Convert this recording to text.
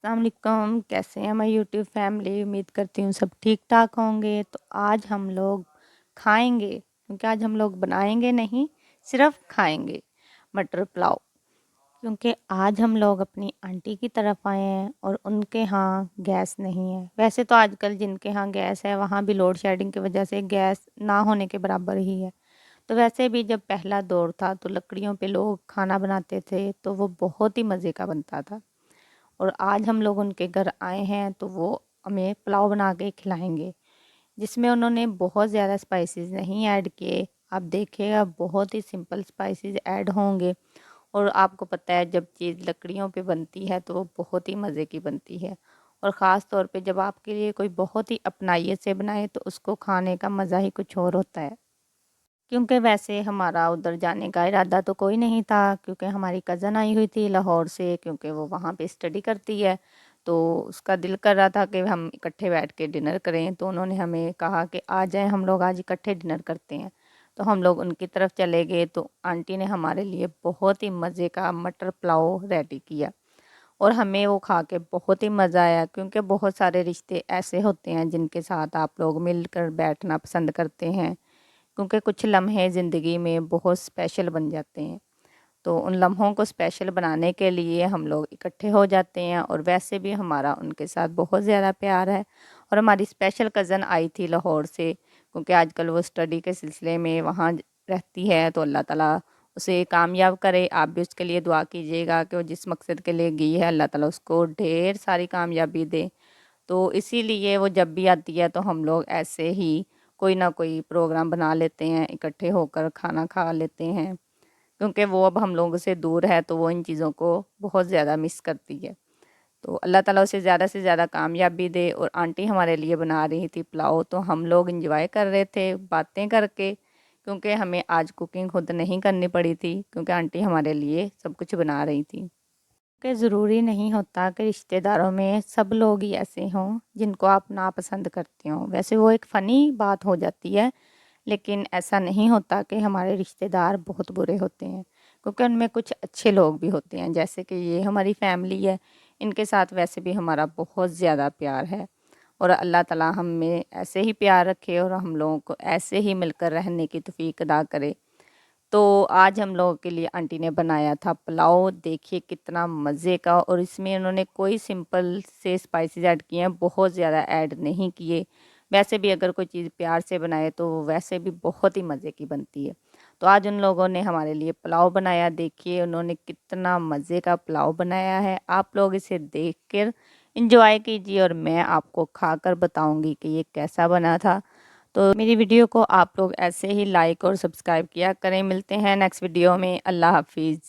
अस्सलाम वालेकुम, कैसे हैं हमारी यूट्यूब फैमिली। उम्मीद करती हूँ सब ठीक ठाक होंगे। तो आज हम लोग खाएंगे, क्योंकि आज हम लोग बनाएंगे नहीं, सिर्फ खाएंगे मटर पुलाव। क्योंकि आज हम लोग अपनी आंटी की तरफ आए हैं और उनके यहाँ गैस नहीं है। वैसे तो आजकल जिनके यहाँ गैस है वहाँ भी लोड शेडिंग की वजह से गैस ना होने के बराबर ही है। तो वैसे भी जब पहला दौर था तो लकड़ियों पे लोग खाना बनाते थे, तो वो बहुत ही मज़े का बनता था। और आज हम लोग उनके घर आए हैं तो वो हमें पुलाव बना के खिलाएंगे, जिसमें उन्होंने बहुत ज़्यादा स्पाइसेस नहीं ऐड किए। आप देखिएगा बहुत ही सिंपल स्पाइसेस ऐड होंगे। और आपको पता है जब चीज़ लकड़ियों पे बनती है तो वो बहुत ही मज़े की बनती है। और ख़ास तौर पे जब आपके लिए कोई बहुत ही अपनाइयत से बनाए तो उसको खाने का मज़ा ही कुछ और होता है। क्योंकि वैसे हमारा उधर जाने का इरादा तो कोई नहीं था, क्योंकि हमारी कज़न आई हुई थी लाहौर से, क्योंकि वो वहाँ पे स्टडी करती है। तो उसका दिल कर रहा था कि हम इकट्ठे बैठ के डिनर करें, तो उन्होंने हमें कहा कि आ जाएं हम लोग आज इकट्ठे डिनर करते हैं। तो हम लोग उनकी तरफ चले गए तो आंटी ने हमारे लिए बहुत ही मज़े का मटर पुलाव रेडी किया। और हमें वो खा के बहुत ही मज़ा आया, क्योंकि बहुत सारे रिश्ते ऐसे होते हैं जिनके साथ आप लोग मिलकर बैठना पसंद करते हैं, क्योंकि कुछ लम्हे ज़िंदगी में बहुत स्पेशल बन जाते हैं। तो उन लम्हों को स्पेशल बनाने के लिए हम लोग इकट्ठे हो जाते हैं। और वैसे भी हमारा उनके साथ बहुत ज़्यादा प्यार है। और हमारी स्पेशल कज़न आई थी लाहौर से, क्योंकि आजकल वो स्टडी के सिलसिले में वहाँ रहती है। तो अल्लाह ताला उसे कामयाब करे। आप भी उसके लिए दुआ कीजिएगा कि वो जिस मकसद के लिए गई है अल्लाह ताला उसको ढेर सारी कामयाबी दे। तो इसीलिए वो जब भी आती है तो हम लोग ऐसे ही कोई ना कोई प्रोग्राम बना लेते हैं, इकट्ठे होकर खाना खा लेते हैं। क्योंकि वो अब हम लोगों से दूर है तो वो इन चीज़ों को बहुत ज़्यादा मिस करती है। तो अल्लाह ताला उसे ज़्यादा से ज़्यादा कामयाबी दे। और आंटी हमारे लिए बना रही थी पुलाव, तो हम लोग इंजॉय कर रहे थे बातें करके, क्योंकि हमें आज कुकिंग खुद नहीं करनी पड़ी थी, क्योंकि आंटी हमारे लिए सब कुछ बना रही थी। कि ज़रूरी नहीं होता कि रिश्तेदारों में सब लोग ही ऐसे हों जिनको आप नापसंद करते हो। वैसे वो एक फ़नी बात हो जाती है, लेकिन ऐसा नहीं होता कि हमारे रिश्तेदार बहुत बुरे होते हैं, क्योंकि उनमें कुछ अच्छे लोग भी होते हैं। जैसे कि ये हमारी फैमिली है, इनके साथ वैसे भी हमारा बहुत ज़्यादा प्यार है। और अल्लाह ताला हम में ऐसे ही प्यार रखे और हम लोगों को ऐसे ही मिलकर रहने की तौफीक अदा करे। तो आज हम लोगों के लिए आंटी ने बनाया था पुलाव। देखिए कितना मज़े का। और इसमें उन्होंने कोई सिंपल से स्पाइसेस ऐड किए हैं, बहुत ज़्यादा ऐड नहीं किए। वैसे भी अगर कोई चीज़ प्यार से बनाए तो वैसे भी बहुत ही मज़े की बनती है। तो आज उन लोगों ने हमारे लिए पुलाव बनाया। देखिए उन्होंने कितना मज़े का पुलाव बनाया है। आप लोग इसे देख कर इंजॉय कीजिए और मैं आपको खाकर बताऊंगी कि ये कैसा बना था। तो मेरी वीडियो को आप लोग ऐसे ही लाइक और सब्सक्राइब किया करें। मिलते हैं नेक्स्ट वीडियो में। अल्लाह हाफिज़।